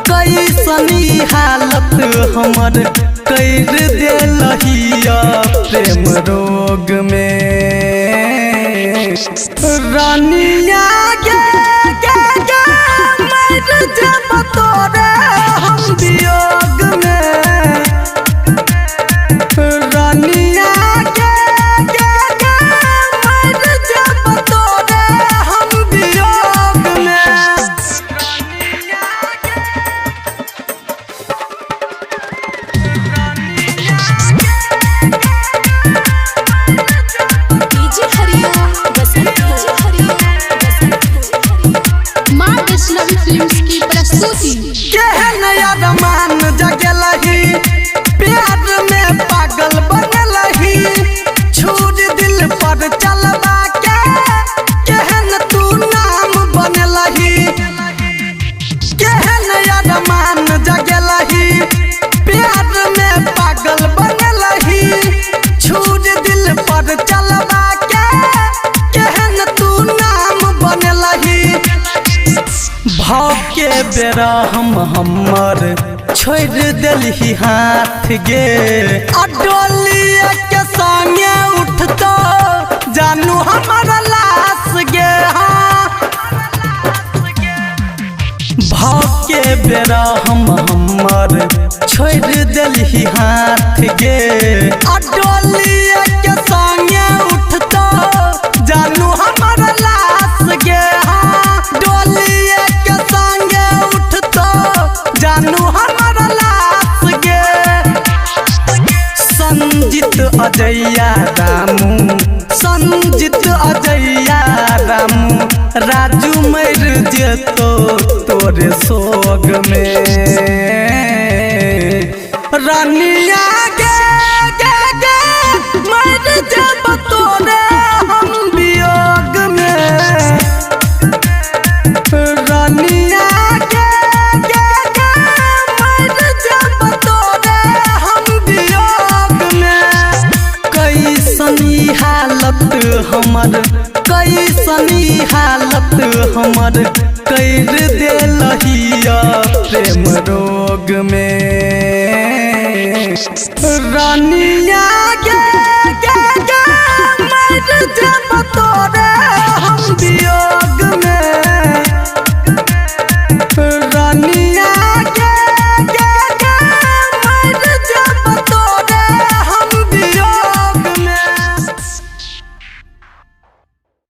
कैसनी हालत हमर कर देलहिया प्रेम रोग में रानिया गे मर जब तोरे हम वियोग में रानिया गे मर जब तोरे हम वियोग में। की प्रस्तुति मान जगलही प्यार में पागल बनलही छूट दिल पर चलबा के केहन तू नाम बनलही केहन मान जगलही प्यार में पागल बनलही छूट दिल पर चलबा के केहन तू नाम बनलही भाव के बेरा हमर छोड़ दिलही हाथ गे अडोलिया के संगे उठतो जानू हमारा लाश गे भाव के बेरा हमर छोड़ दिलही हाथ गे अडोलिया के संगे उठतो जानू हमारा लाश गे डोलिया के संगे उठतो जानू हमारा लाश गे संजीत अजैया रामू संजीत अजैया रामू राजू मर जेतो तोरे सोग में रानिया गे मर जब तोरे हम वियोग में रानिया गे मर जब तोरे हम वियोग में कैसनी हालत हमर कर देलहिया प्रेम रोग में रानिया